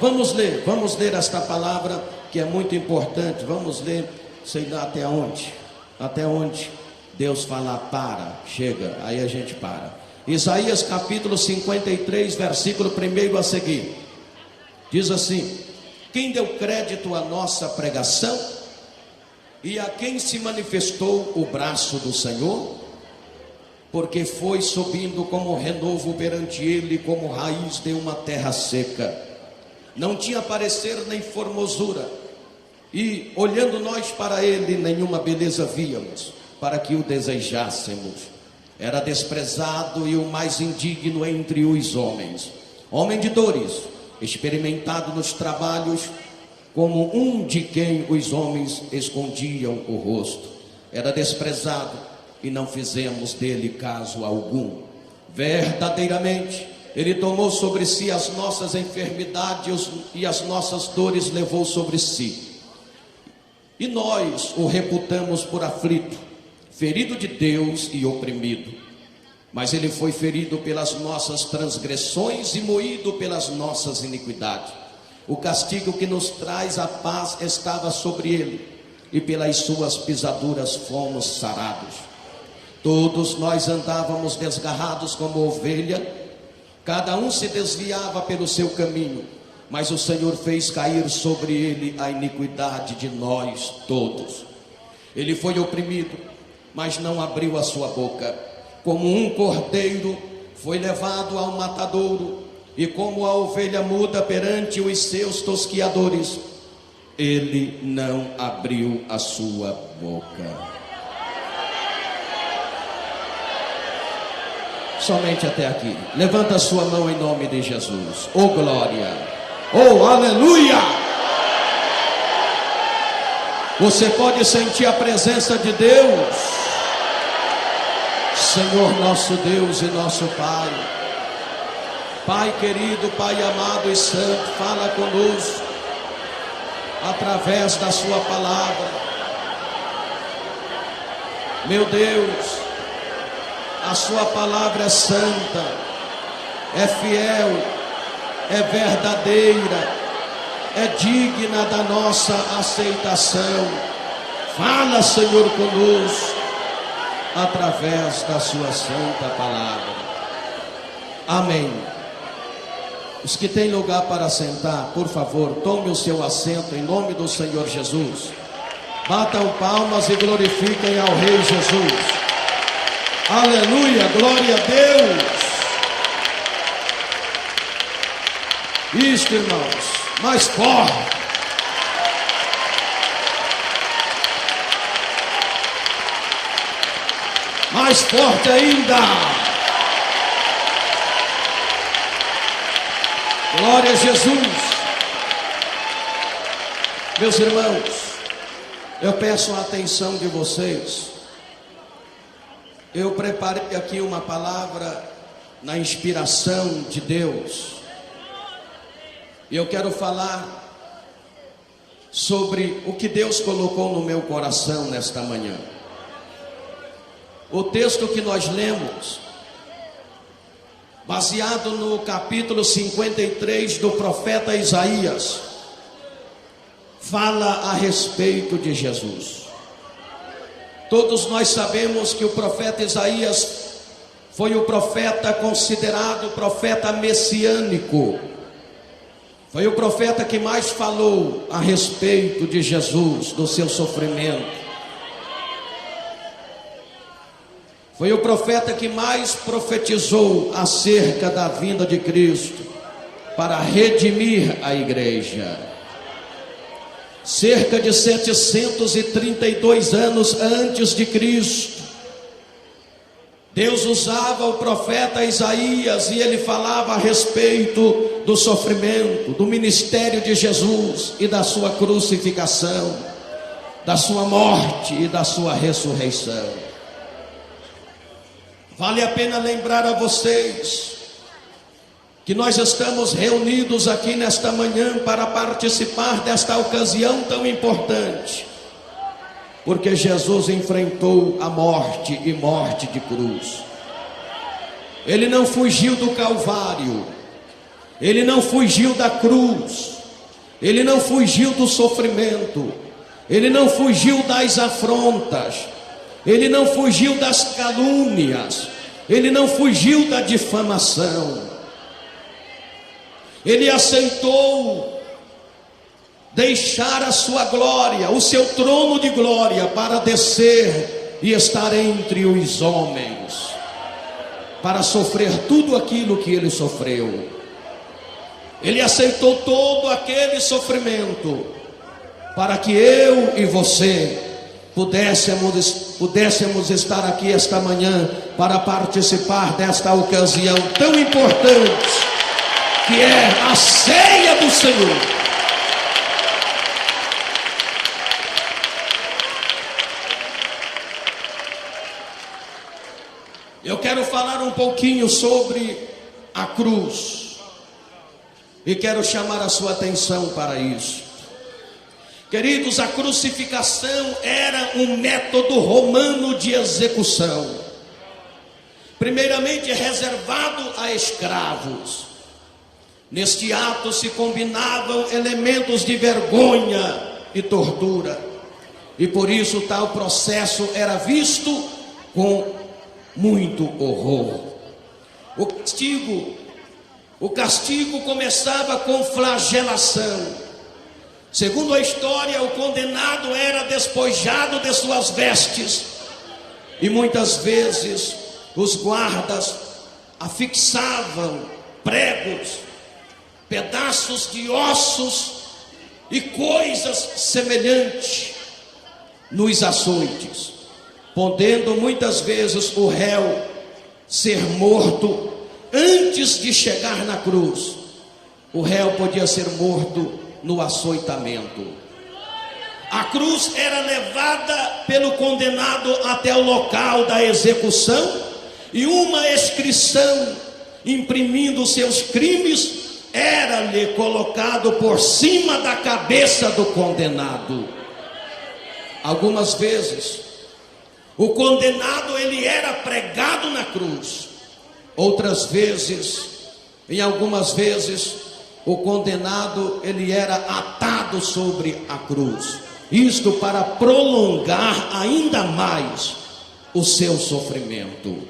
Vamos ler esta palavra que é muito importante. Vamos ler, sei lá até onde Deus fala para, chega, aí a gente para. Isaías capítulo 53, versículo 1 a seguir. Diz assim: quem deu crédito à nossa pregação e a quem se manifestou o braço do Senhor? Porque foi subindo como renovo perante ele, como raiz de uma terra seca. Não tinha parecer nem formosura, e olhando nós para ele, nenhuma beleza víamos, para que o desejássemos. Era desprezado e o mais indigno entre os homens, homem de dores, experimentado nos trabalhos, como um de quem os homens escondiam o rosto. Era desprezado e não fizemos dele caso algum. Verdadeiramente ele tomou sobre si as nossas enfermidades e as nossas dores levou sobre si. E nós o reputamos por aflito, ferido de Deus e oprimido. Mas ele foi ferido pelas nossas transgressões e moído pelas nossas iniquidades. O castigo que nos traz a paz estava sobre ele, e pelas suas pisaduras fomos sarados. Todos nós andávamos desgarrados como ovelha, cada um se desviava pelo seu caminho, mas o Senhor fez cair sobre ele a iniquidade de nós todos. Ele foi oprimido, mas não abriu a sua boca. Como um cordeiro foi levado ao matadouro, e como a ovelha muda perante os seus tosquiadores, ele não abriu a sua boca. Somente até aqui. Levanta a sua mão em nome de Jesus. Oh glória, oh aleluia. Você pode sentir a presença de Deus. Senhor nosso Deus e nosso Pai, Pai querido, Pai amado e santo, fala conosco através da sua palavra. Meu Deus, a sua palavra é santa, é fiel, é verdadeira, é digna da nossa aceitação. Fala, Senhor, conosco através da sua santa palavra. Amém. Os que têm lugar para sentar, por favor, tome o seu assento em nome do Senhor Jesus. Batam palmas e glorifiquem ao Rei Jesus. Aleluia, glória a Deus. Isto, irmãos, mais forte. Mais forte ainda. Glória a Jesus. Meus irmãos, eu peço a atenção de vocês. Eu preparei aqui uma palavra na inspiração de Deus. E eu quero falar sobre o que Deus colocou no meu coração nesta manhã. O texto que nós lemos, baseado no capítulo 53 do profeta Isaías, fala a respeito de Jesus. Todos nós sabemos que o profeta Isaías foi o profeta considerado profeta messiânico. Foi o profeta que mais falou a respeito de Jesus, do seu sofrimento. Foi o profeta que mais profetizou acerca da vinda de Cristo para redimir a igreja. Cerca de 732 anos antes de Cristo, Deus usava o profeta Isaías e ele falava a respeito do sofrimento, do ministério de Jesus e da sua crucificação, da sua morte e da sua ressurreição. Vale a pena lembrar a vocês que nós estamos reunidos aqui nesta manhã para participar desta ocasião tão importante, porque Jesus enfrentou a morte e morte de cruz. Ele não fugiu do Calvário, Ele não fugiu da cruz, ele não fugiu do sofrimento, ele não fugiu das afrontas, ele não fugiu das calúnias, ele não fugiu da difamação. Ele aceitou deixar a sua glória, o seu trono de glória, para descer e estar entre os homens, para sofrer tudo aquilo que ele sofreu. Ele aceitou todo aquele sofrimento para que eu e você pudéssemos estar aqui esta manhã para participar desta ocasião tão importante, que é a ceia do Senhor. Eu quero falar um pouquinho sobre a cruz e quero chamar a sua atenção para isso. Queridos, a crucificação era um método romano de execução, primeiramente reservado a escravos. Neste ato se combinavam elementos de vergonha e tortura, e por isso tal processo era visto com muito horror. O castigo começava com flagelação. Segundo a história, o condenado era despojado de suas vestes, e muitas vezes os guardas afixavam pregos, pedaços de ossos e coisas semelhantes nos açoites, podendo muitas vezes o réu ser morto antes de chegar na cruz. O réu podia ser morto no açoitamento. A cruz era levada pelo condenado até o local da execução, e uma inscrição imprimindo seus crimes era-lhe colocado por cima da cabeça do condenado. Algumas vezes o condenado ele era pregado na cruz. Outras vezes, em algumas vezes, o condenado ele era atado sobre a cruz. Isto para prolongar ainda mais o seu sofrimento.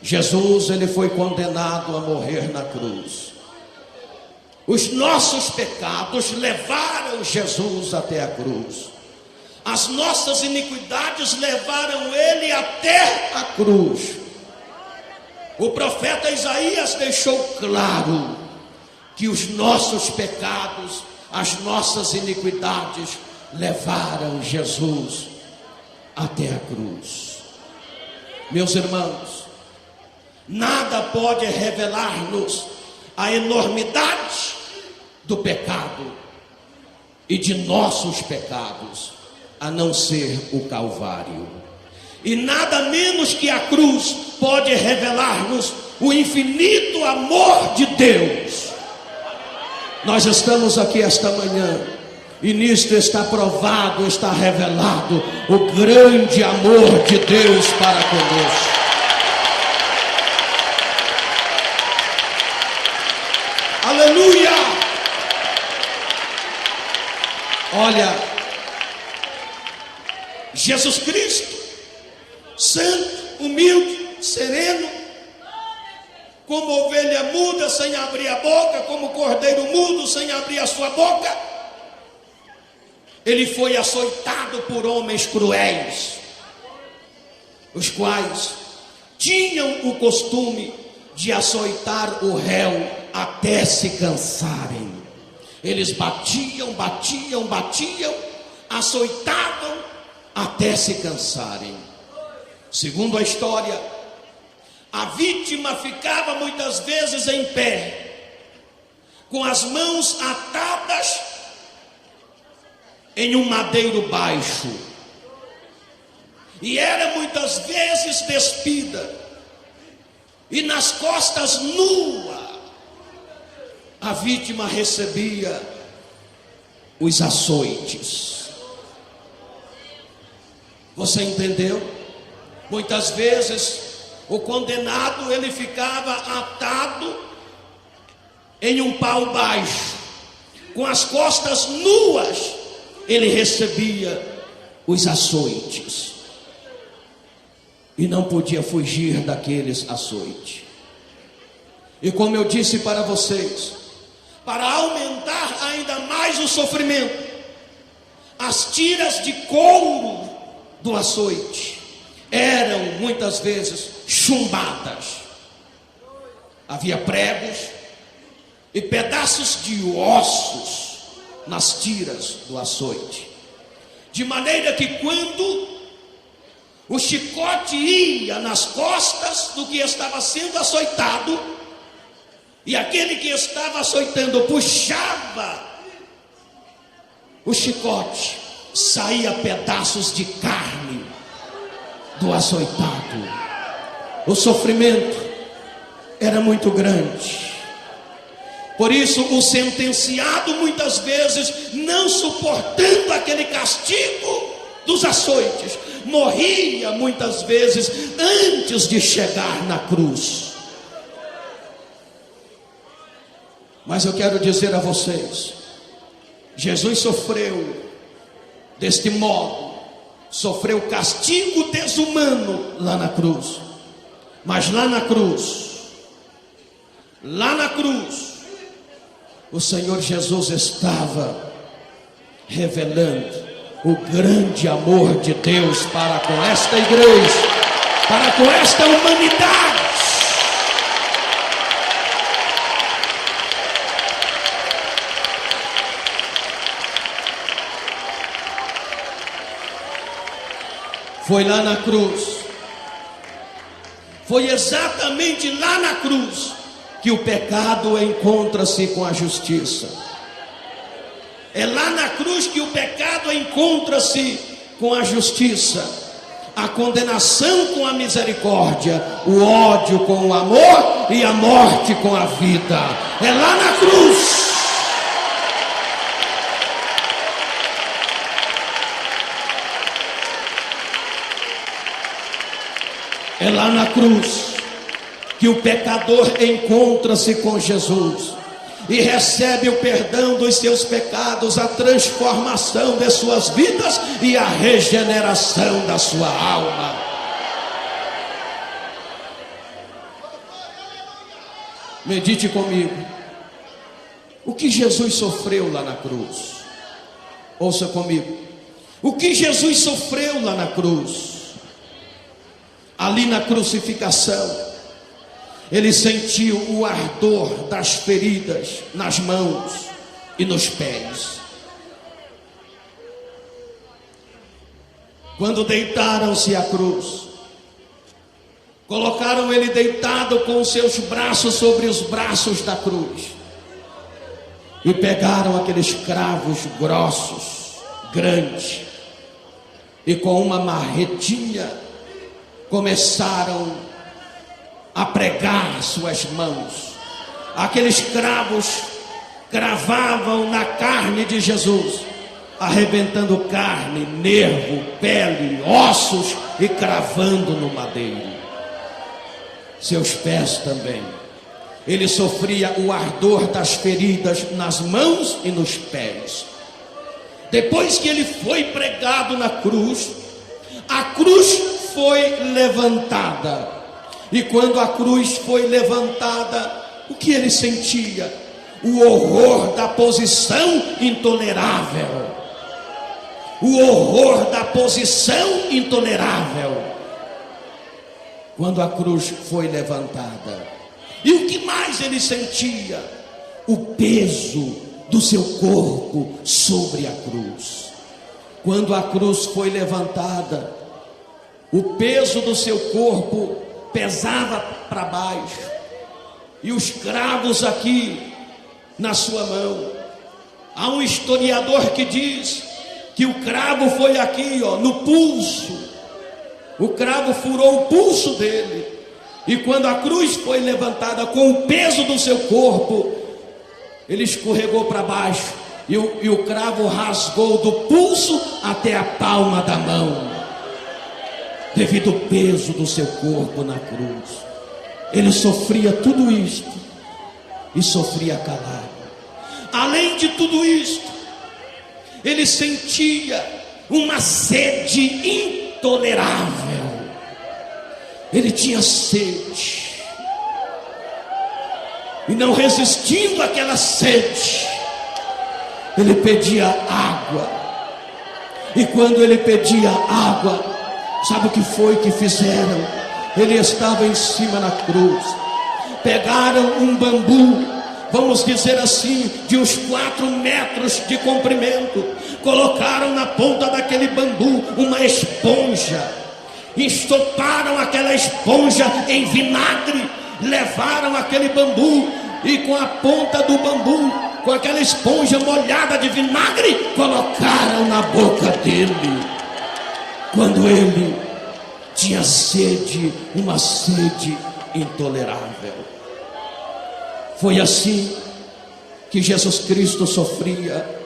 Jesus ele foi condenado a morrer na cruz. Os nossos pecados levaram Jesus até a cruz. As nossas iniquidades levaram ele até a cruz. O profeta Isaías deixou claro que os nossos pecados, as nossas iniquidades levaram Jesus até a cruz. Meus irmãos, nada pode revelar-nos a enormidade do pecado e de nossos pecados, a não ser o Calvário. E nada menos que a cruz pode revelar-nos o infinito amor de Deus. Nós estamos aqui esta manhã, e nisto está provado, está revelado o grande amor de Deus para conosco. Aleluia! Olha, Jesus Cristo, santo, humilde, sereno, como ovelha muda sem abrir a boca, como cordeiro mudo sem abrir a sua boca, ele foi açoitado por homens cruéis, os quais tinham o costume de açoitar o réu até se cansarem. Eles batiam, açoitavam até se cansarem. Segundo a história, a vítima ficava muitas vezes em pé, com as mãos atadas em um madeiro baixo, e era muitas vezes despida, e nas costas nua a vítima recebia os açoites. Você entendeu? Muitas vezes o condenado ele ficava atado em um pau baixo, com as costas nuas, ele recebia os açoites. E não podia fugir daqueles açoites. E como eu disse para vocês, para aumentar ainda mais o sofrimento, as tiras de couro do açoite eram muitas vezes chumbadas. Havia pregos e pedaços de ossos nas tiras do açoite, de maneira que quando o chicote ia nas costas do que estava sendo açoitado, e aquele que estava açoitando puxava o chicote, saía pedaços de carne do açoitado. O sofrimento era muito grande. Por isso o sentenciado muitas vezes, não suportando aquele castigo dos açoites, morria muitas vezes antes de chegar na cruz. Mas eu quero dizer a vocês, Jesus sofreu deste modo, sofreu castigo desumano lá na cruz. Mas lá na cruz, o Senhor Jesus estava revelando o grande amor de Deus para com esta igreja, para com esta humanidade. Foi lá na cruz, foi exatamente lá na cruz que o pecado encontra-se com a justiça. É lá na cruz que o pecado encontra-se com a justiça, a condenação com a misericórdia, o ódio com o amor e a morte com a vida. É lá na cruz. É lá na cruz que o pecador encontra-se com Jesus e recebe o perdão dos seus pecados, a transformação de suas vidas e a regeneração da sua alma. Medite comigo. O que Jesus sofreu lá na cruz? Ouça comigo. O que Jesus sofreu lá na cruz? Ali na crucificação, ele sentiu o ardor das feridas nas mãos e nos pés. Quando deitaram-se à cruz, colocaram ele deitado com os seus braços sobre os braços da cruz, e pegaram aqueles cravos grossos, grandes, e com uma marretinha começaram a pregar suas mãos. Aqueles cravos cravavam na carne de Jesus, arrebentando carne, nervo, pele, ossos e cravando no madeiro. Seus pés também. Ele sofria o ardor das feridas nas mãos e nos pés. Depois que ele foi pregado na cruz, a cruz foi levantada. E quando a cruz foi levantada, o que ele sentia? O horror da posição intolerável. O horror da posição intolerável. Quando a cruz foi levantada. E o que mais ele sentia? O peso do seu corpo sobre a cruz. Quando a cruz foi levantada, o peso do seu corpo pesava para baixo, e os cravos aqui na sua mão. Há um historiador que diz que o cravo foi aqui, no pulso. O cravo furou o pulso dele, e quando a cruz foi levantada com o peso do seu corpo, ele escorregou para baixo, e o cravo rasgou do pulso até a palma da mão, devido ao peso do seu corpo na cruz. Ele sofria tudo isto, e sofria calado. Além de tudo isto, ele sentia uma sede intolerável. Ele tinha sede, e não resistindo àquela sede, ele pedia água. E quando ele pedia água, sabe o que foi que fizeram? Ele estava em cima na cruz, pegaram um bambu, vamos dizer assim, de uns 4 metros de comprimento, colocaram na ponta daquele bambu uma esponja, ensoparam aquela esponja em vinagre, levaram aquele bambu e com a ponta do bambu, com aquela esponja molhada de vinagre, colocaram na boca dele. Quando ele tinha sede, uma sede intolerável. Foi assim que Jesus Cristo sofria,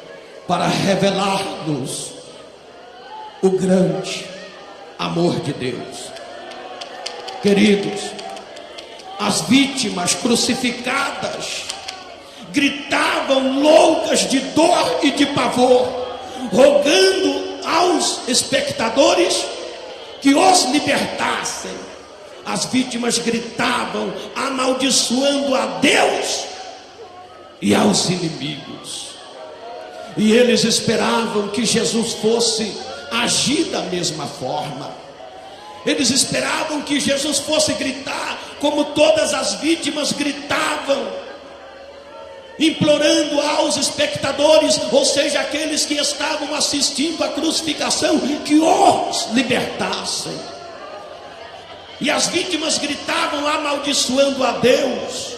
para revelar-nos o grande amor de Deus. Queridos, as vítimas crucificadas gritavam loucas de dor e de pavor, rogando aos espectadores que os libertassem. As vítimas gritavam, amaldiçoando a Deus e aos inimigos. E eles esperavam que Jesus fosse agir da mesma forma. Eles esperavam que Jesus fosse gritar como todas as vítimas gritavam, implorando aos espectadores, ou seja, aqueles que estavam assistindo à crucificação, que os libertassem. E as vítimas gritavam, amaldiçoando a Deus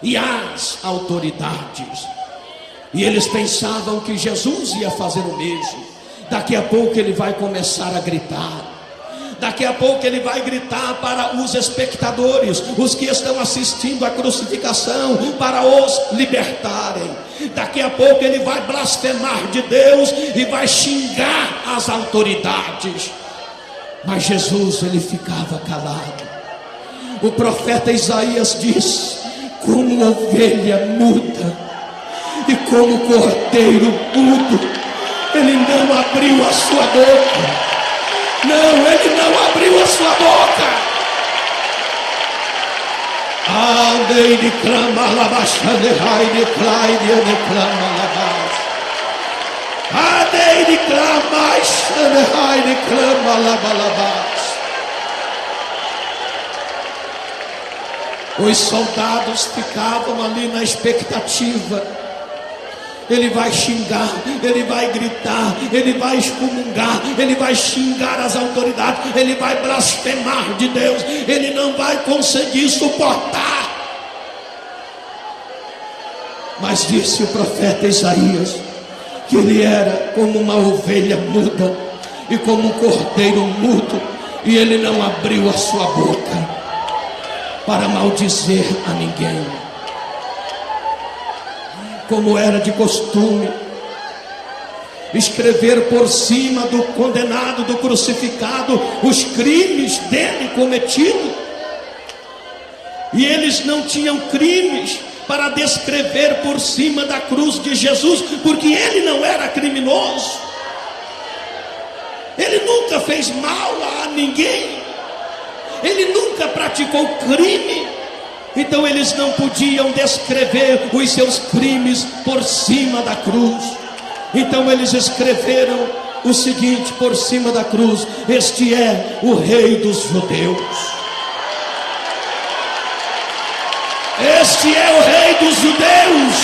e as autoridades. E eles pensavam que Jesus ia fazer o mesmo. Daqui a pouco ele vai começar a gritar. Daqui a pouco ele vai gritar para os espectadores, os que estão assistindo à crucificação, para os libertarem. Daqui a pouco ele vai blasfemar de Deus e vai xingar as autoridades. Mas Jesus, ele ficava calado. O profeta Isaías diz: como ovelha muda e como cordeiro mudo, ele não abriu a sua boca. Não, ele não abriu a sua boca. Andei de clama labaxande rai de claide de clama labas. Andei de clama xande rai de clama labalabas. Os soldados ficavam ali na expectativa. Ele vai xingar, ele vai gritar, ele vai excomungar, ele vai xingar as autoridades, ele vai blasfemar de Deus, ele não vai conseguir suportar. Mas disse o profeta Isaías que ele era como uma ovelha muda e como um cordeiro mudo, e ele não abriu a sua boca para maldizer a ninguém. Como era de costume, escrever por cima do condenado, do crucificado, os crimes dele cometidos. E eles não tinham crimes para descrever por cima da cruz de Jesus, porque ele não era criminoso. Ele nunca fez mal a ninguém. Ele nunca praticou crime. Então eles não podiam descrever os seus crimes por cima da cruz. Então eles escreveram o seguinte por cima da cruz: este é o Rei dos Judeus. Este é o Rei dos Judeus.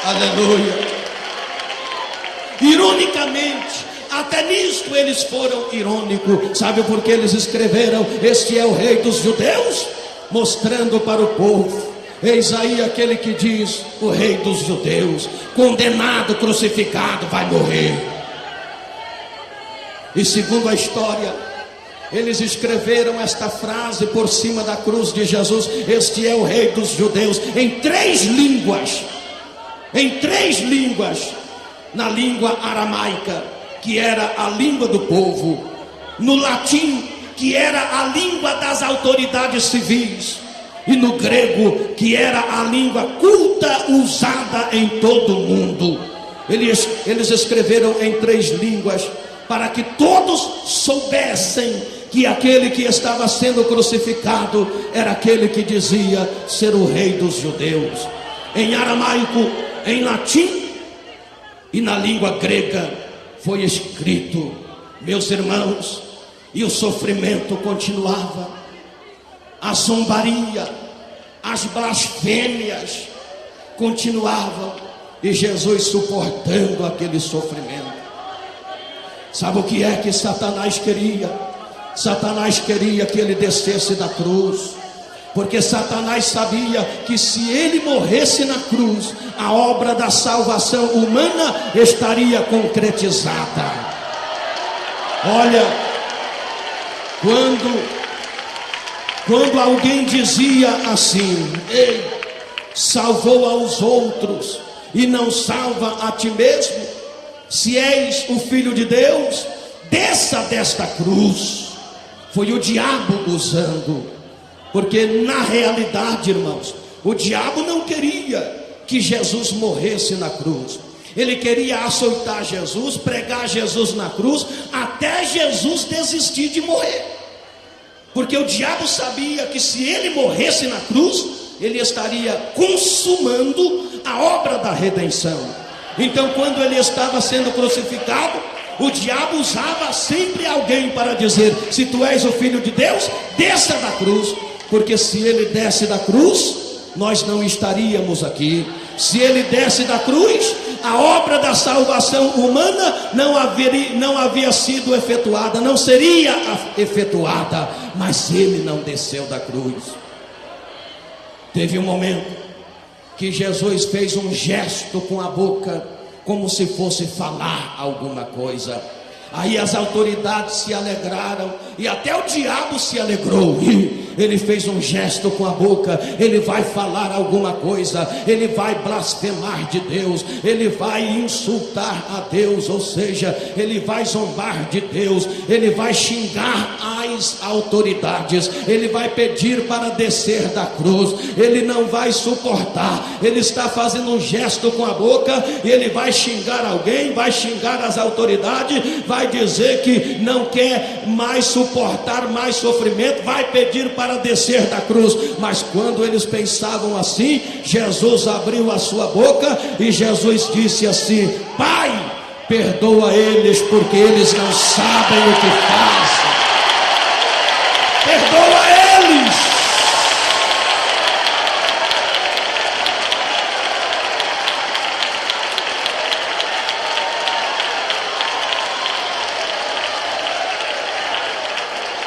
Aleluia. Ironicamente, até nisto eles foram irônicos. Sabe por que eles escreveram este é o Rei dos Judeus? Mostrando para o povo: eis aí aquele que diz, o Rei dos Judeus, condenado, crucificado, vai morrer. E segundo a história, eles escreveram esta frase por cima da cruz de Jesus: este é o Rei dos Judeus, em 3 línguas. Em 3 línguas. Na língua aramaica, que era a língua do povo, no latim, que era a língua das autoridades civis, e no grego, que era a língua culta usada em todo o mundo. Eles escreveram em 3 línguas, para que todos soubessem que aquele que estava sendo crucificado era aquele que dizia ser o rei dos judeus. Em aramaico, em latim e na língua grega foi escrito, meus irmãos, e o sofrimento continuava, a zombaria, as blasfêmias continuavam, e Jesus suportando aquele sofrimento. Sabe o que é que Satanás queria? Satanás queria que ele descesse da cruz, porque Satanás sabia que se ele morresse na cruz, a obra da salvação humana estaria concretizada. Olha, quando alguém dizia assim: ei, salvou aos outros e não salva a ti mesmo, se és o Filho de Deus, desça desta cruz. Foi o diabo usando, porque na realidade, irmãos, o diabo não queria que Jesus morresse na cruz. Ele queria açoitar Jesus, pregar Jesus na cruz, até Jesus desistir de morrer, porque o diabo sabia que se ele morresse na cruz, ele estaria consumando a obra da redenção. Então, quando ele estava sendo crucificado, o diabo usava sempre alguém para dizer: se tu és o Filho de Deus, desça da cruz, porque se ele desce da cruz, nós não estaríamos aqui. Se ele desce da cruz, a obra da salvação humana não havia sido efetuada, não seria efetuada. Mas ele não desceu da cruz. Teve um momento que Jesus fez um gesto com a boca, como se fosse falar alguma coisa. Aí as autoridades se alegraram, e até o diabo se alegrou. Ele fez um gesto com a boca, ele vai falar alguma coisa, ele vai blasfemar de Deus, ele vai insultar a Deus, ou seja, ele vai zombar de Deus, ele vai xingar as autoridades, ele vai pedir para descer da cruz, ele não vai suportar, ele está fazendo um gesto com a boca, e ele vai xingar alguém, vai xingar as autoridades, vai dizer que não quer mais suportar mais sofrimento, vai pedir para descer da cruz. Mas quando eles pensavam assim, Jesus abriu a sua boca e Jesus disse assim: Pai, perdoa eles, porque eles não sabem o que fazem. Perdoa eles.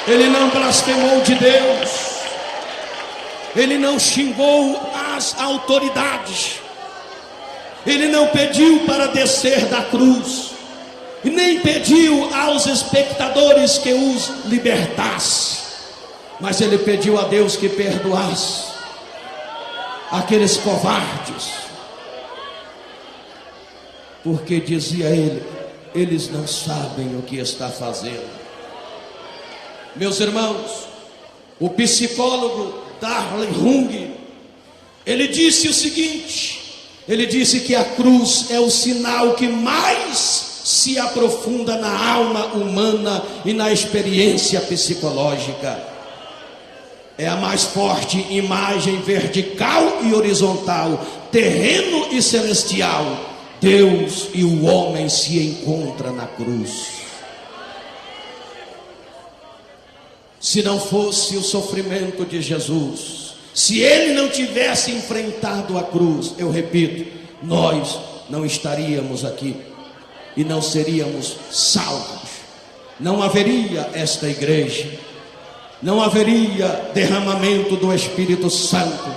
Ele não blasfemou de Deus, ele não xingou as autoridades, ele não pediu para descer da cruz, e nem pediu aos espectadores que os libertasse, mas ele pediu a Deus que perdoasse aqueles covardes, porque dizia ele: eles não sabem o que está fazendo. Meus irmãos, o psicólogo Darwin Jung, ele disse o seguinte: ele disse que a cruz é o sinal que mais se aprofunda na alma humana e na experiência psicológica. É a mais forte imagem vertical e horizontal, terreno e celestial. Deus e o homem se encontram na cruz. Se não fosse o sofrimento de Jesus, se ele não tivesse enfrentado a cruz, eu repito, nós não estaríamos aqui e não seríamos salvos. Não haveria esta igreja, não haveria derramamento do Espírito Santo,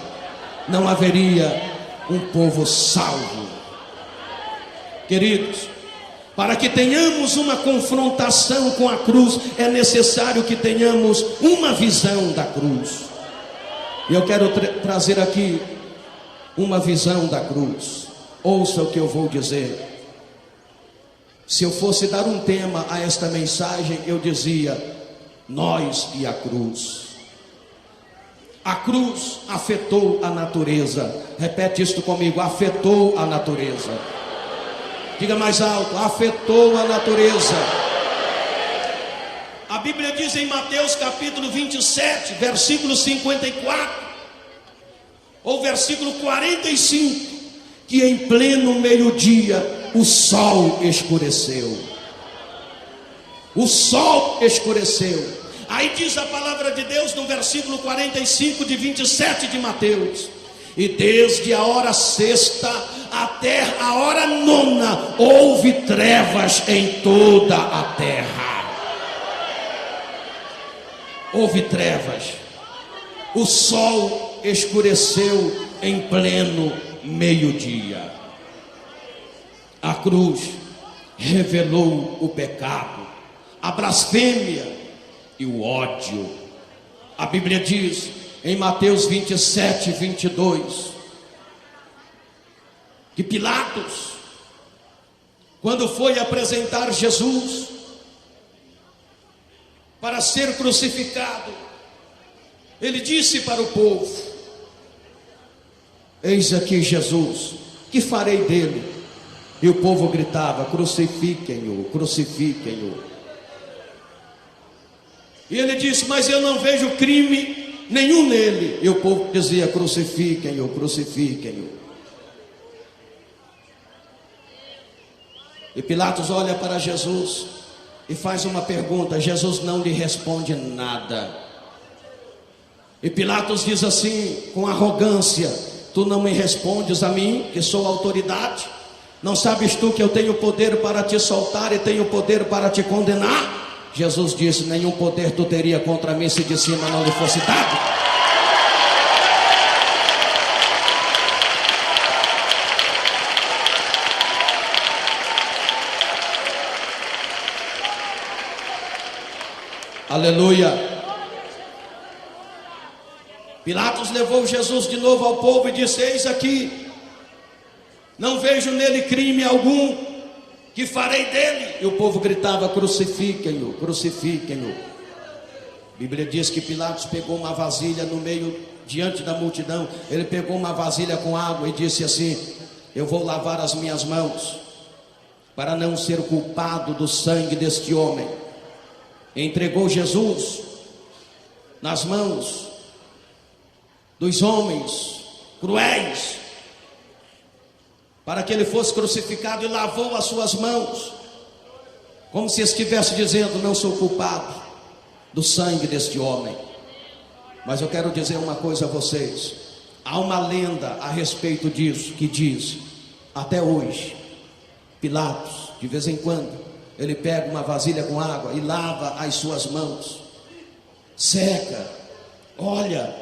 não haveria um povo salvo. Queridos, para que tenhamos uma confrontação com a cruz, é necessário que tenhamos uma visão da cruz. E eu quero trazer aqui uma visão da cruz. Ouça o que eu vou dizer. Se eu fosse dar um tema a esta mensagem, eu dizia: nós e a cruz. A cruz afetou a natureza. Repete isto comigo: afetou a natureza. Diga mais alto: afetou a natureza. A Bíblia diz em Mateus capítulo 27, versículo 54, ou versículo 45, que em pleno meio-dia o sol escureceu. O sol escureceu. Aí diz a palavra de Deus no versículo 45 de 27 de Mateus: e desde a hora sexta até a hora nona houve trevas em toda a terra. Houve trevas. O sol escureceu em pleno meio-dia. A cruz revelou o pecado, a blasfêmia e o ódio. A Bíblia diz em Mateus 27, 22, que Pilatos, quando foi apresentar Jesus para ser crucificado, ele disse para o povo: eis aqui Jesus, que farei dele? E o povo gritava: crucifiquem-o, crucifiquem-o. E ele disse: mas eu não vejo crime nenhum nele. E o povo dizia: crucifiquem-o, crucifiquem-o. E Pilatos olha para Jesus e faz uma pergunta. Jesus não lhe responde nada. E Pilatos diz assim, com arrogância: tu não me respondes a mim, que sou autoridade? Não sabes tu que eu tenho poder para te soltar e tenho poder para te condenar? Jesus disse: nenhum poder tu teria contra mim se de cima não lhe fosse dado. Aleluia. Pilatos levou Jesus de novo ao povo e disse: eis aqui, não vejo nele crime algum, que farei dele? E o povo gritava: crucifiquem-o, crucifiquem-o. A Bíblia diz que Pilatos pegou uma vasilha no meio, diante da multidão. Ele pegou uma vasilha com água e disse assim: eu vou lavar as minhas mãos, para não ser culpado do sangue deste homem. Entregou Jesus nas mãos dos homens cruéis, para que ele fosse crucificado, e lavou as suas mãos, como se estivesse dizendo: não sou culpado do sangue deste homem. Mas eu quero dizer uma coisa a vocês: há uma lenda a respeito disso, que diz, até hoje, Pilatos, de vez em quando, ele pega uma vasilha com água e lava as suas mãos, seca, olha,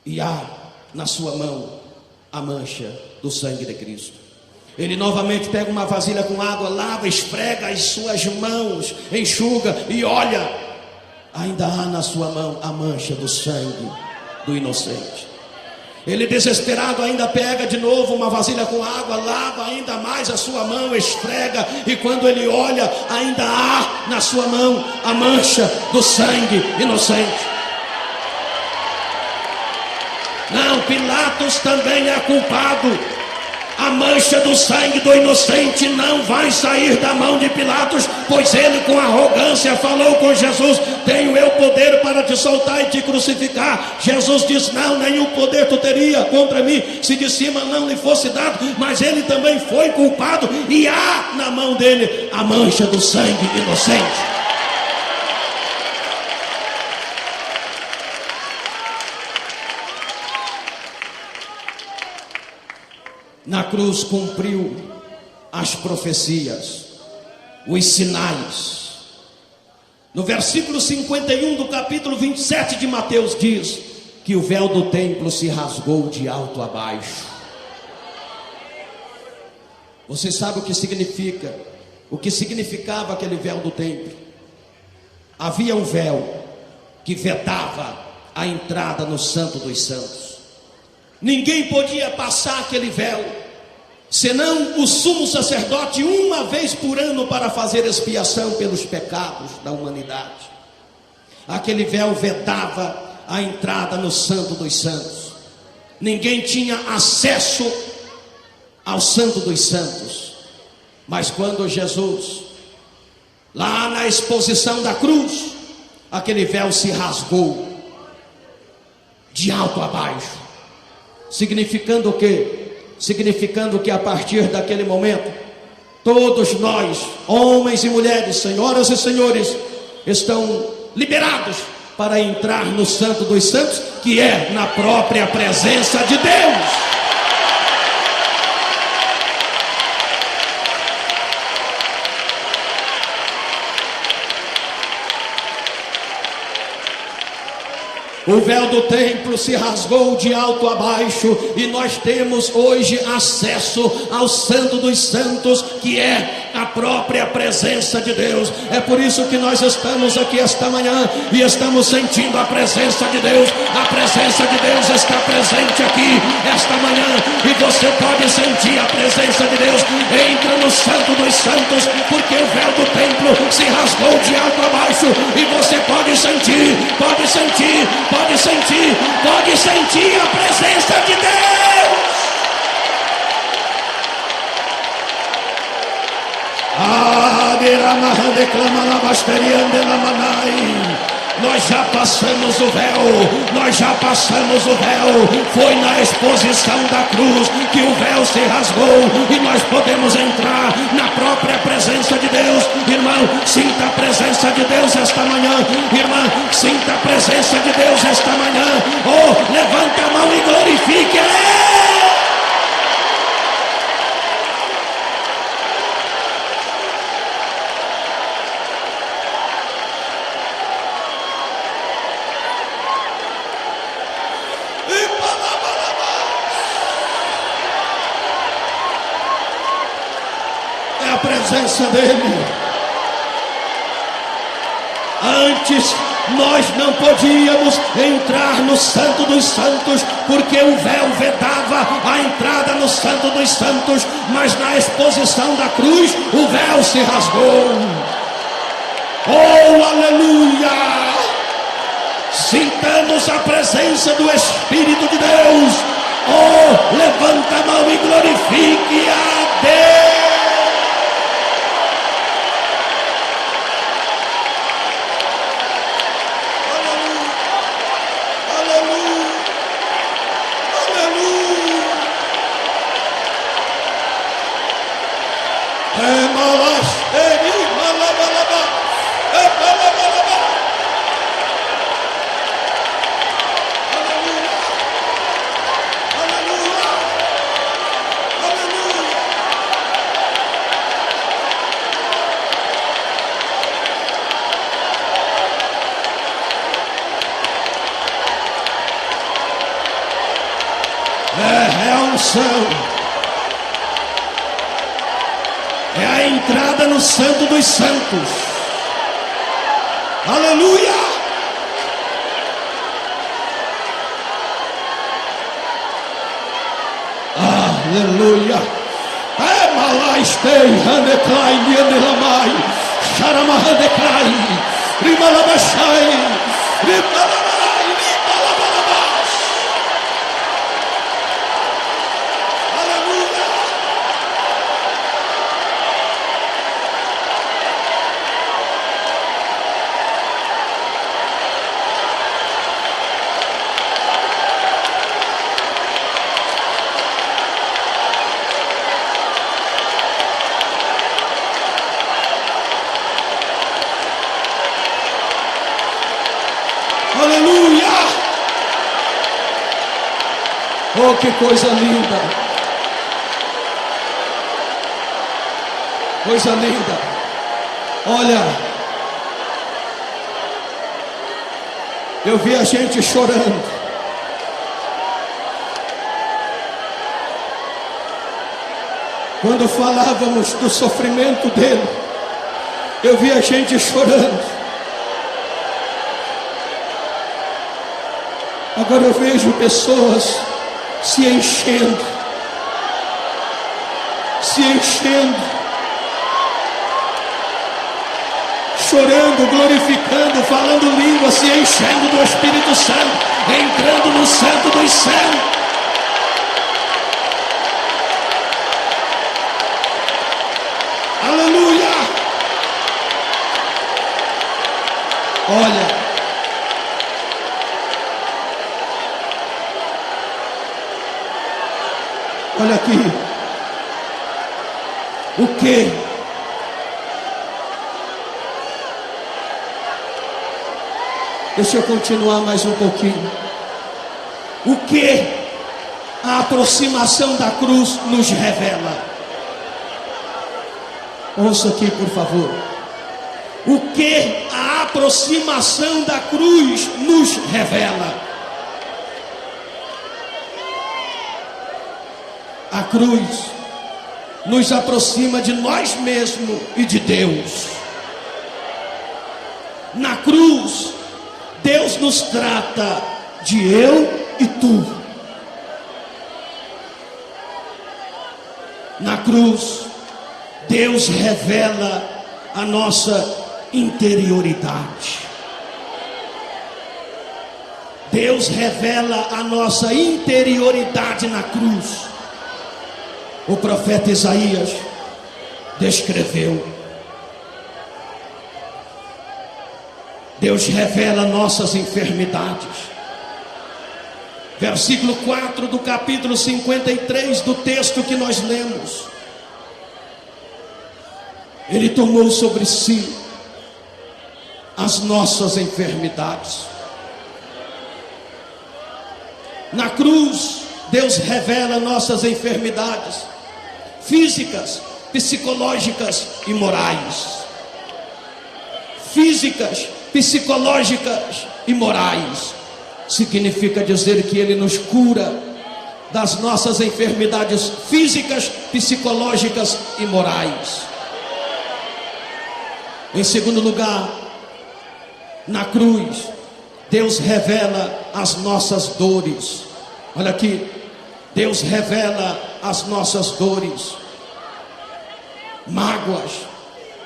e há na sua mão a mancha do sangue de Cristo. Ele novamente pega uma vasilha com água, lava, esfrega as suas mãos, enxuga e olha, ainda há na sua mão a mancha do sangue do inocente. Ele, desesperado, ainda pega de novo uma vasilha com água, lava ainda mais a sua mão, esfrega, e quando ele olha, ainda há na sua mão a mancha do sangue inocente. Não, Pilatos também é culpado. A mancha do sangue do inocente não vai sair da mão de Pilatos, pois ele com arrogância falou com Jesus: tenho eu poder para te soltar e te crucificar. Jesus disse: não, nenhum poder tu teria contra mim se de cima não lhe fosse dado. Mas ele também foi culpado, e há na mão dele a mancha do sangue inocente. Na cruz cumpriu as profecias, os sinais. No versículo 51 do capítulo 27 de Mateus diz que o véu do templo se rasgou de alto a baixo. Você sabe o que significa? O que significava aquele véu do templo? Havia um véu que vedava a entrada no Santo dos Santos. Ninguém podia passar aquele véu. senão o sumo sacerdote uma vez por ano para fazer expiação pelos pecados da humanidade. Aquele véu vedava a entrada no Santo dos Santos. Ninguém tinha acesso ao Santo dos Santos. Mas quando Jesus, lá na exposição da cruz, aquele véu se rasgou de alto a baixo. Significando o quê? Significando que a partir daquele momento, todos nós, homens e mulheres, senhoras e senhores, estão liberados para entrar no Santo dos Santos, que é na própria presença de Deus. O véu do templo se rasgou de alto a baixo e nós temos hoje acesso ao Santo dos Santos, que é a própria presença de Deus. É por isso que nós estamos aqui esta manhã e estamos sentindo a presença de Deus. A presença de Deus está presente aqui esta manhã e você pode sentir a presença de Deus. Entra no Santo dos Santos, porque o véu do templo se rasgou de alto a baixo e você pode sentir, pode sentir a presença de Deus. Nós já passamos o véu, foi na exposição da cruz que o véu se rasgou e nós podemos entrar na própria presença de Deus. Irmão, sinta a presença de Deus esta manhã. Irmã, sinta a presença de Deus esta manhã. Oh, levanta a mão e glorifique Ele. Presença dele. Antes nós não podíamos entrar no Santo dos Santos, porque o véu vedava a entrada no Santo dos Santos, mas na exposição da cruz o véu se rasgou. Oh, aleluia! Sintamos a presença do Espírito de Deus. Oh, levanta a mão e glorifique a Deus. É a entrada no Santo dos Santos. Aleluia! Aleluia! É malaistei, hanecai, nienelamai, charamahadecai, rimalabashai, rimalabashai. Aleluia! Oh, que coisa linda! Coisa linda! Olha, eu vi a gente chorando. Quando falávamos do sofrimento dele, eu vi a gente chorando. Agora eu vejo pessoas se enchendo. se enchendo, chorando, glorificando, falando língua, se enchendo do Espírito Santo, entrando no Santo dos Santos. Aleluia! Olha aqui. O que? Deixa eu continuar mais um pouquinho. O que a aproximação da cruz nos revela? Ouça aqui, por favor. O que a aproximação da cruz nos revela? A cruz nos aproxima de nós mesmos e de Deus. Na cruz, Deus nos trata de eu e tu. Na cruz, Deus revela a nossa interioridade. Deus revela a nossa interioridade na cruz. O profeta Isaías descreveu. Deus revela nossas enfermidades. Versículo 4 do capítulo 53 do texto que nós lemos. Ele tomou sobre si as nossas enfermidades. Na cruz, Deus revela nossas enfermidades físicas, psicológicas e morais. Físicas, psicológicas e morais. Significa dizer que Ele nos cura das nossas enfermidades físicas, psicológicas e morais. Em segundo lugar, na cruz, Deus revela as nossas dores. Olha aqui, Deus revela as nossas dores, mágoas,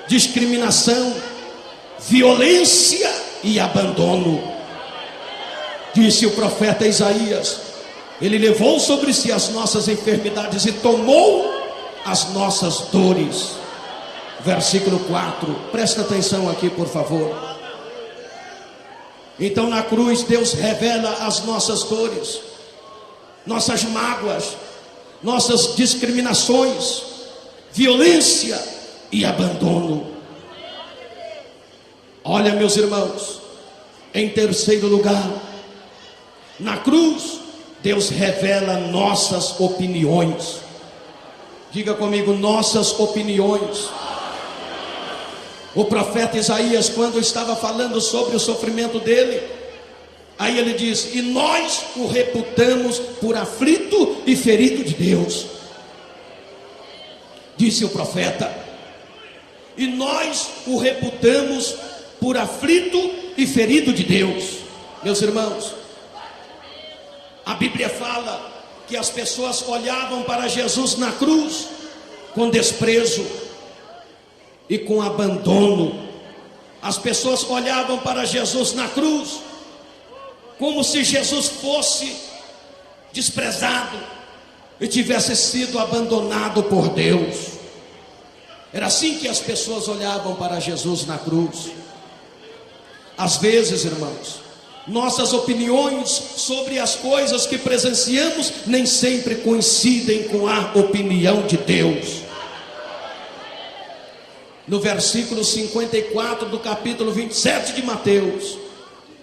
discriminação, violência e abandono. Disse o profeta Isaías, Ele levou sobre si as nossas enfermidades e tomou as nossas dores. Versículo 4, presta atenção aqui, por favor. Então na cruz Deus revela as nossas dores, nossas mágoas, nossas discriminações, violência e abandono. Olha, meus irmãos, em terceiro lugar, na cruz Deus revela nossas opiniões. Diga comigo, nossas opiniões. O profeta Isaías, quando estava falando sobre o sofrimento dele, aí ele diz: e nós o reputamos por aflito e ferido de Deus. Disse o profeta, e nós o reputamos por aflito e ferido de Deus. Meus irmãos, a Bíblia fala que as pessoas olhavam para Jesus na cruz com desprezo e com abandono. As pessoas olhavam para Jesus na cruz como se Jesus fosse desprezado e tivesse sido abandonado por Deus. Era assim que as pessoas olhavam para Jesus na cruz. Às vezes, irmãos, nossas opiniões sobre as coisas que presenciamos nem sempre coincidem com a opinião de Deus. No versículo 54 do capítulo 27 de Mateus,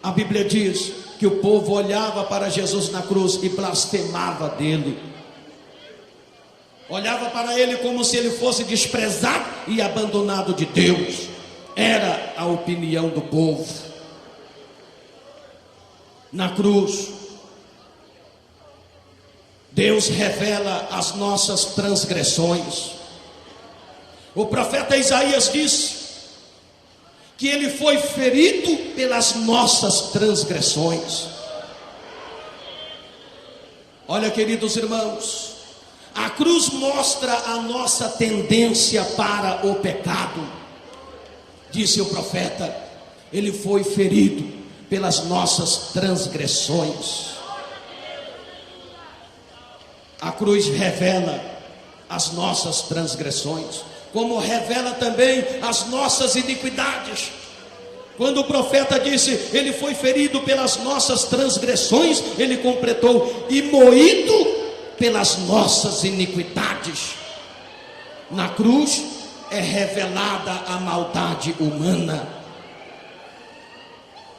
a Bíblia diz que o povo olhava para Jesus na cruz e blasfemava dele. Olhava para ele como se ele fosse desprezado e abandonado de Deus. Era a opinião do povo. Na cruz, Deus revela as nossas transgressões. O profeta Isaías disse que ele foi ferido pelas nossas transgressões. Olha, queridos irmãos, A cruz mostra a nossa tendência para o pecado. Disse o profeta: ele foi ferido pelas nossas transgressões. A cruz revela as nossas transgressões, como revela também as nossas iniquidades. Quando o profeta disse: ele foi ferido pelas nossas transgressões, ele completou: e moído pelas nossas iniquidades. Na cruz é revelada a maldade humana.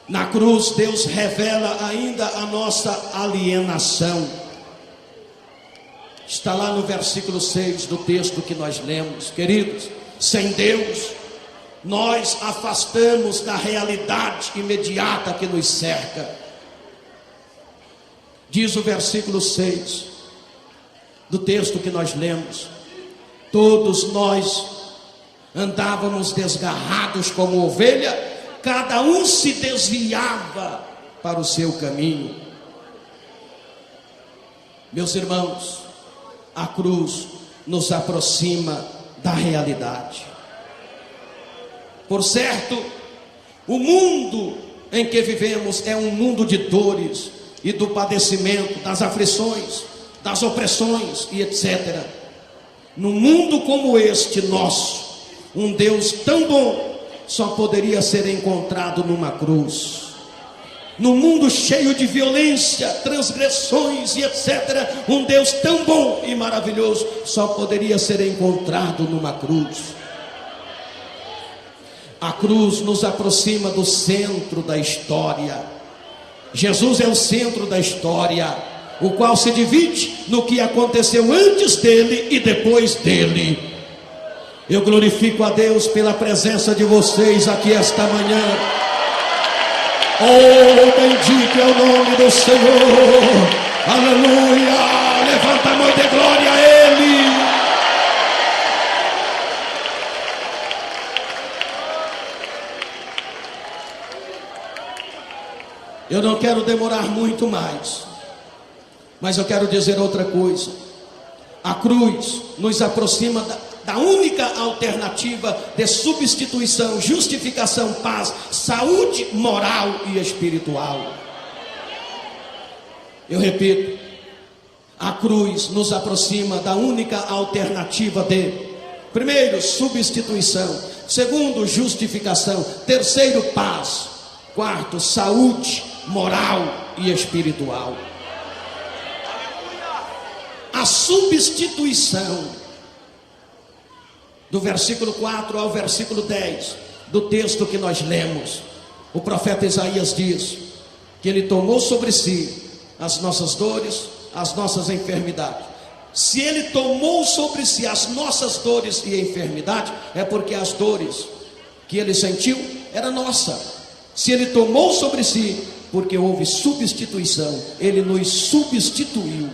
Na cruz Deus revela ainda a nossa alienação. Está lá no versículo 6 do texto que nós lemos. Queridos, sem Deus nós afastamos da realidade imediata que nos cerca. Diz o versículo 6 do texto que nós lemos: todos nós andávamos desgarrados como ovelha, cada um se desviava para o seu caminho. Meus irmãos, a cruz nos aproxima da realidade. Por certo, o mundo em que vivemos é um mundo de dores e do padecimento, das aflições, das opressões e etc. Num mundo como este nosso, um Deus tão bom só poderia ser encontrado numa cruz. No mundo cheio de violência, transgressões e etc., um Deus tão bom e maravilhoso só poderia ser encontrado numa cruz. A cruz nos aproxima do centro da história. Jesus é o centro da história, o qual se divide no que aconteceu antes dele e depois dele. Eu glorifico a Deus pela presença de vocês aqui esta manhã. Oh, bendito é o nome do Senhor. Aleluia. Levanta a mão de glória a Ele. Eu não quero demorar muito mais, mas eu quero dizer outra coisa. A cruz nos aproxima da única alternativa de substituição, justificação, paz, saúde moral e espiritual. Eu repito, a cruz nos aproxima da única alternativa de, primeiro, substituição; segundo, justificação; terceiro, paz; quarto, saúde moral e espiritual. A substituição, do versículo 4 ao versículo 10 do texto que nós lemos, o profeta Isaías diz que ele tomou sobre si as nossas dores, as nossas enfermidades. Se ele tomou sobre si as nossas dores e enfermidades, é porque as dores que ele sentiu era nossa. Se ele tomou sobre si, porque houve substituição, ele nos substituiu.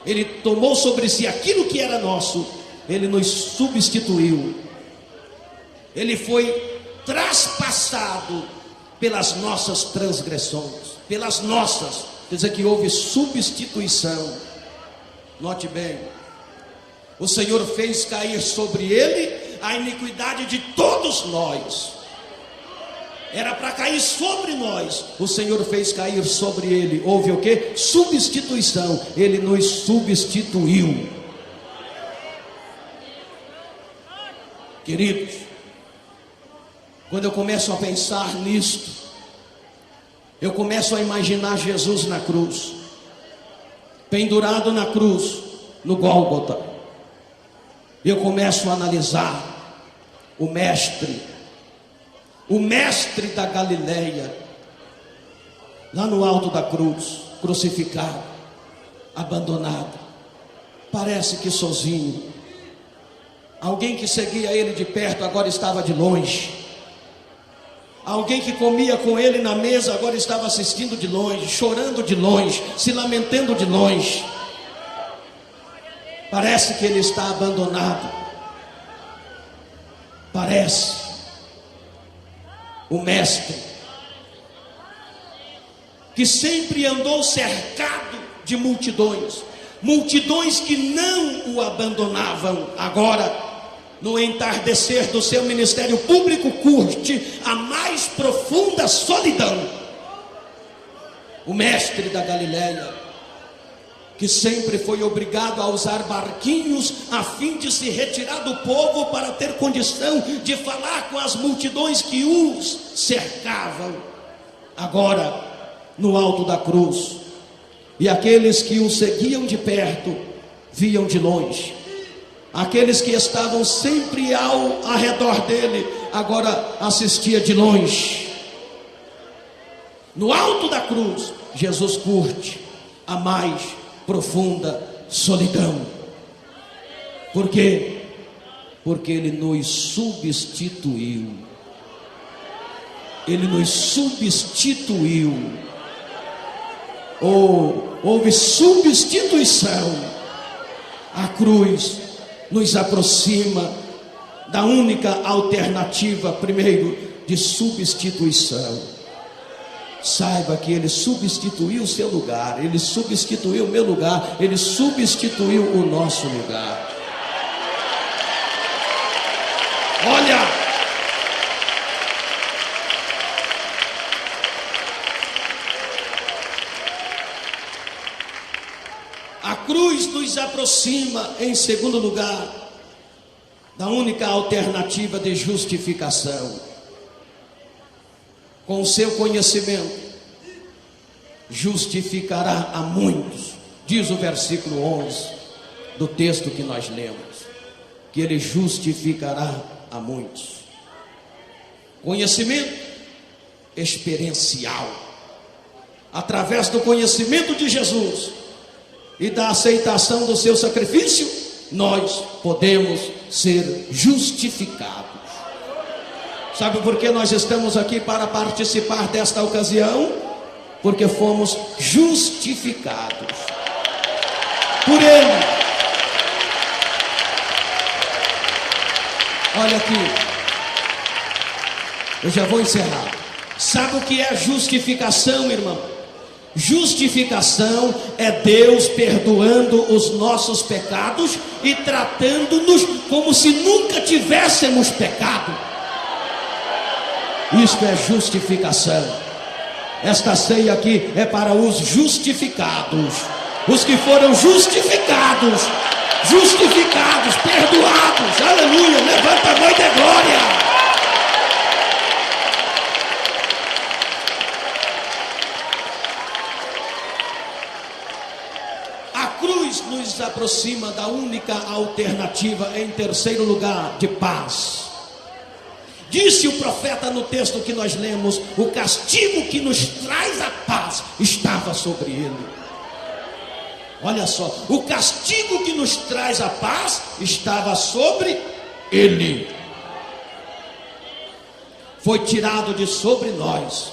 Ele tomou sobre si aquilo que era nosso, ele nos substituiu. Ele foi traspassado pelas nossas transgressões, pelas nossas. Quer dizer que houve substituição. Note bem, o Senhor fez cair sobre ele a iniquidade de todos nós. Era para cair sobre nós, o Senhor fez cair sobre ele. Houve o que? Substituição. Ele nos substituiu. Queridos, quando eu começo a pensar nisto, eu começo a imaginar Jesus na cruz, pendurado na cruz, no Gólgota. Eu começo a analisar o mestre da Galileia, lá no alto da cruz, crucificado, abandonado, parece que sozinho. Alguém que seguia ele de perto agora estava de longe. Alguém que comia com ele na mesa agora estava assistindo de longe, chorando de longe, se lamentando de longe. Parece que ele está abandonado. Parece. O mestre, que sempre andou cercado de multidões, multidões que não o abandonavam. Agora, no entardecer do seu ministério público, curte a mais profunda solidão. O mestre da Galileia, que sempre foi obrigado a usar barquinhos a fim de se retirar do povo para ter condição de falar com as multidões que os cercavam, agora no alto da cruz, e aqueles que o seguiam de perto viam de longe. Aqueles que estavam sempre ao redor dele, agora assistia de longe. No alto da cruz, Jesus curte a mais profunda solidão. Por quê? Porque ele nos substituiu. Ele nos substituiu. Houve substituição. A cruz nos aproxima da única alternativa, primeiro, de substituição. Saiba que ele substituiu o seu lugar, ele substituiu o meu lugar, ele substituiu o nosso lugar. Olha, a cruz nos aproxima, em segundo lugar, da única alternativa de justificação. Com o seu conhecimento, justificará a muitos, diz o versículo 11 do texto que nós lemos, que ele justificará a muitos. Conhecimento experiencial. Através do conhecimento de Jesus e da aceitação do seu sacrifício, nós podemos ser justificados. Sabe por que nós estamos aqui para participar desta ocasião? Porque fomos justificados por Ele. Olha aqui, eu já vou encerrar. Sabe o que é justificação, irmão? Justificação é Deus perdoando os nossos pecados e tratando-nos como se nunca tivéssemos pecado. Isto é justificação. Esta ceia aqui é para os justificados, os que foram justificados, perdoados. Aleluia, levanta a mão e dê glória. A cruz nos aproxima da única alternativa, em terceiro lugar, de paz. Disse o profeta no texto que nós lemos: o castigo que nos traz a paz estava sobre ele. Olha só, o castigo que nos traz a paz estava sobre ele. Foi tirado de sobre nós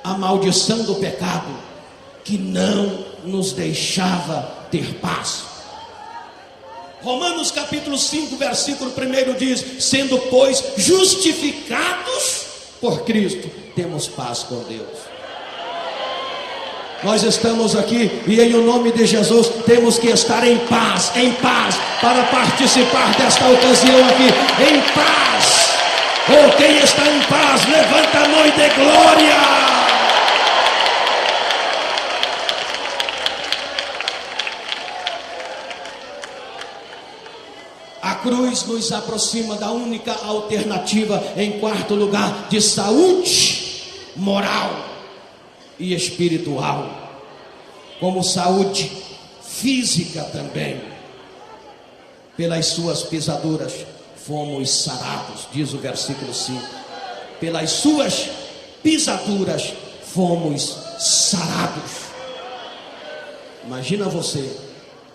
a maldição do pecado que não nos deixava ter paz. Romanos capítulo 5, versículo 1 diz: sendo, pois, justificados por Cristo, temos paz com Deus. Nós estamos aqui e em o nome de Jesus temos que estar em paz, para participar desta ocasião aqui, em paz. Ou quem está em paz, levanta a mão e dê glória. A cruz nos aproxima da única alternativa, em quarto lugar, de saúde moral e espiritual, como saúde física também. Pelas suas pisaduras fomos sarados, diz o versículo 5. Pelas suas pisaduras fomos sarados. Imagina você,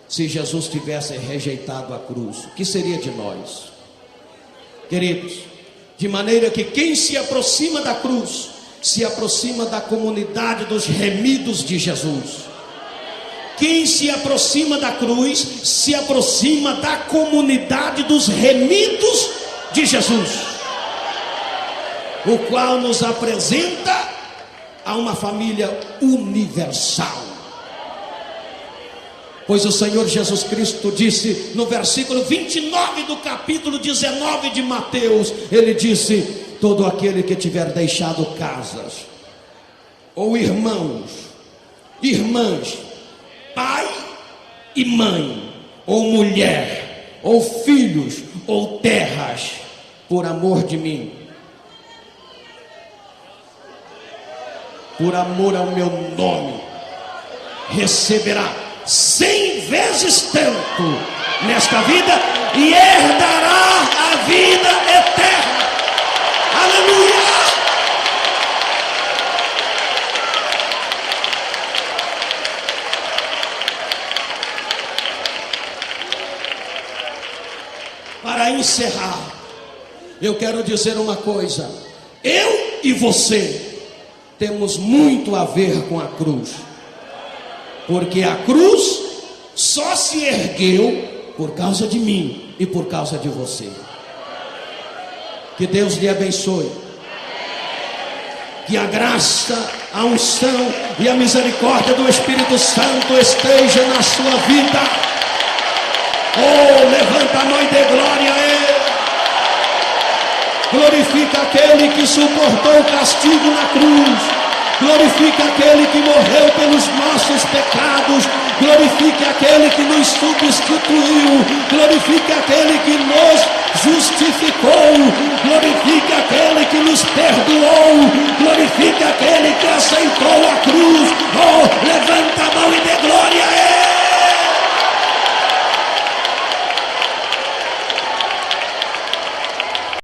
se Jesus tivesse rejeitado a cruz, o que seria de nós? Queridos, de maneira que quem se aproxima da cruz, se aproxima da comunidade dos remidos de Jesus. Quem se aproxima da cruz, se aproxima da comunidade dos remidos de Jesus, o qual nos apresenta a uma família universal. Pois o Senhor Jesus Cristo disse no versículo 29 do capítulo 19 de Mateus, Ele disse: todo aquele que tiver deixado casas, ou irmãos, irmãs, pai e mãe, ou mulher, ou filhos, ou terras, por amor de mim, por amor ao meu nome, receberá 100 vezes tanto nesta vida e herdará a vida eterna. Aleluia! Para encerrar, eu quero dizer uma coisa: eu e você temos muito a ver com a cruz, porque a cruz só se ergueu por causa de mim e por causa de você. Que Deus lhe abençoe, que a graça, a unção e a misericórdia do Espírito Santo esteja na sua vida. Oh, levanta a mão e dê glória a Ele. Glorifica aquele que suportou o castigo na cruz. Glorifique aquele que morreu pelos nossos pecados. Glorifique aquele que nos substituiu. Glorifique aquele que nos justificou. Glorifique aquele que nos perdoou. Glorifique aquele que aceitou